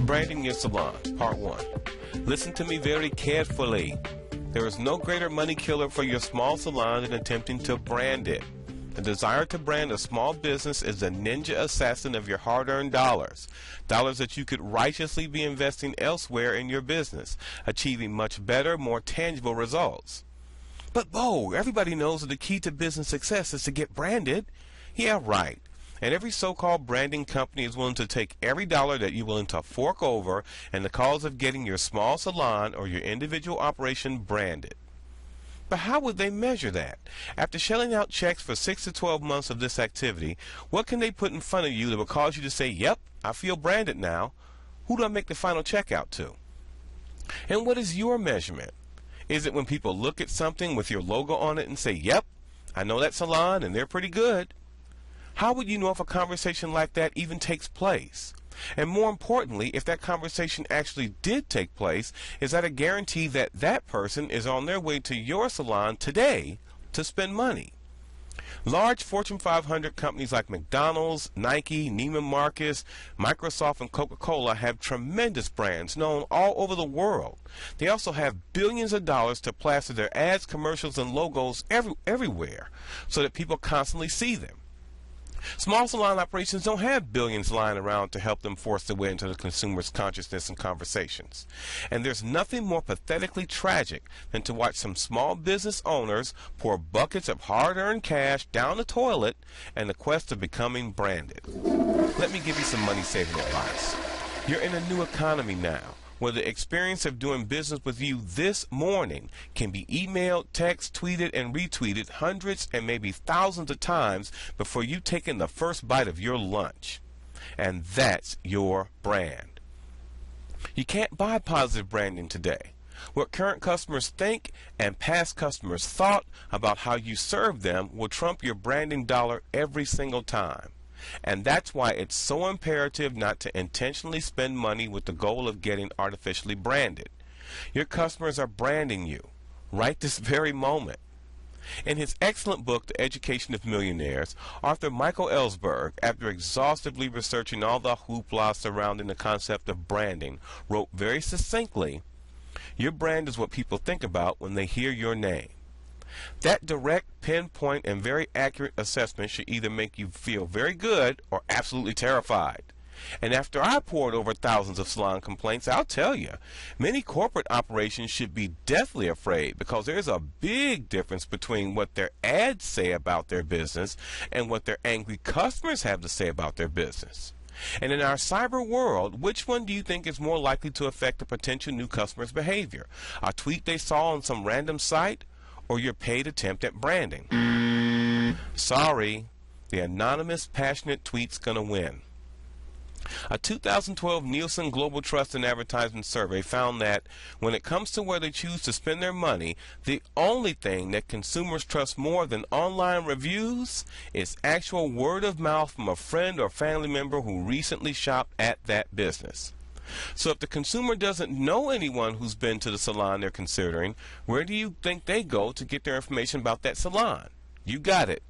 Branding Your Salon, Part 1. Listen to me very carefully. There is no greater money killer for your small salon than attempting to brand it. The desire to brand a small business is the ninja assassin of your hard-earned dollars. Dollars that you could righteously be investing elsewhere in your business, achieving much better, more tangible results. But Bo, everybody knows that the key to business success is to get branded. Yeah, right. And every so-called branding company is willing to take every dollar that you're willing to fork over in the cause of getting your small salon or your individual operation branded. But how would they measure that? After shelling out checks for 6 to 12 months of this activity, what can they put in front of you that will cause you to say, yep, I feel branded now? Who do I make the final check out to? And what is your measurement? Is it when people look at something with your logo on it and say, yep, I know that salon and they're pretty good? How would you know if a conversation like that even takes place? And more importantly, if that conversation actually did take place, is that a guarantee that that person is on their way to your salon today to spend money? Large Fortune 500 companies like McDonald's, Nike, Neiman Marcus, Microsoft, and Coca-Cola have tremendous brands known all over the world. They also have billions of dollars to plaster their ads, commercials, and logos everywhere so that people constantly see them. Small salon operations don't have billions lying around to help them force their way into the consumer's consciousness and conversations. And there's nothing more pathetically tragic than to watch some small business owners pour buckets of hard-earned cash down the toilet in the quest of becoming branded. Let me give you some money-saving advice. You're in a new economy now, where the experience of doing business with you this morning can be emailed, text, tweeted, and retweeted hundreds and maybe thousands of times before you've taken the first bite of your lunch. And that's your brand. You can't buy positive branding today. What current customers think and past customers thought about how you serve them will trump your branding dollar every single time. And that's why it's so imperative not to intentionally spend money with the goal of getting artificially branded. Your customers are branding you right this very moment. In his excellent book, The Education of Millionaires, author Michael Ellsberg, after exhaustively researching all the hoopla surrounding the concept of branding, wrote very succinctly, "Your brand is what people think about when they hear your name." That direct, pinpoint, and very accurate assessment should either make you feel very good or absolutely terrified. And after I poured over thousands of salon complaints, I'll tell you, many corporate operations should be deathly afraid, because there's a big difference between what their ads say about their business and what their angry customers have to say about their business. And in our cyber world, which one do you think is more likely to affect a potential new customer's behavior? A tweet they saw on some random site, or your paid attempt at branding? Sorry, the anonymous, passionate tweet's gonna win. A 2012 Nielsen Global Trust and Advertising Survey found that when it comes to where they choose to spend their money, the only thing that consumers trust more than online reviews is actual word of mouth from a friend or family member who recently shopped at that business. So if the consumer doesn't know anyone who's been to the salon they're considering, where do you think they go to get their information about that salon? You got it.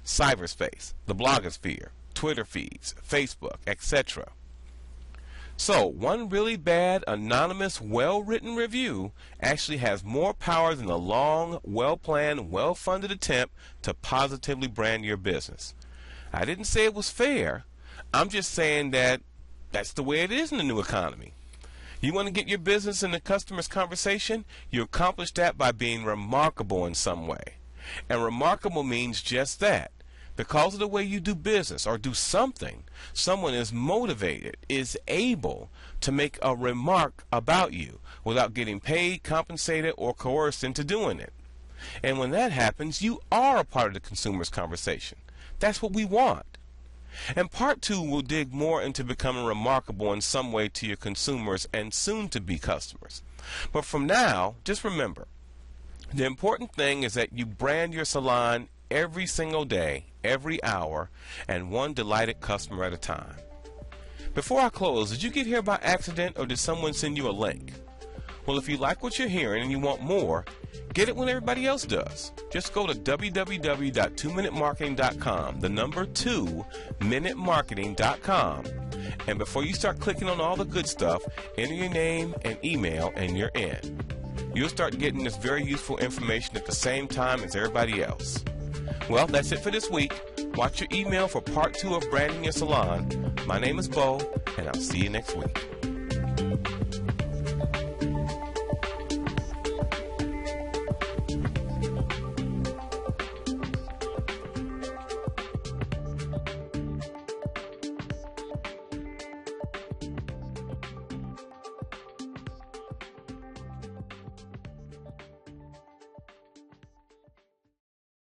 Cyberspace, the blogosphere, Twitter feeds, Facebook, etc. So one really bad, anonymous, well-written review actually has more power than a long, well-planned, well-funded attempt to positively brand your business. I didn't say it was fair. I'm just saying that that's the way it is in the new economy. You want to get your business in the customer's conversation? You accomplish that by being remarkable in some way. And remarkable means just that. Because of the way you do business or do something, someone is motivated, is able to make a remark about you without getting paid, compensated, or coerced into doing it. And when that happens, you are a part of the consumer's conversation. That's what we want. And part 2 will dig more into becoming remarkable in some way to your consumers and soon-to-be customers. But from now, just remember, the important thing is that you brand your salon every single day, every hour, and one delighted customer at a time. Before I close, did you get here by accident or did someone send you a link? Well, if you like what you're hearing and you want more, get it when everybody else does. Just go to www.2minutemarketing.com, the number 2minutemarketing.com, And before you start clicking on all the good stuff, enter your name and email and you're in. You'll start getting this very useful information at the same time as everybody else. Well, that's it for this week. Watch your email for part 2 of Branding Your Salon. My name is Bo, and I'll see you next week.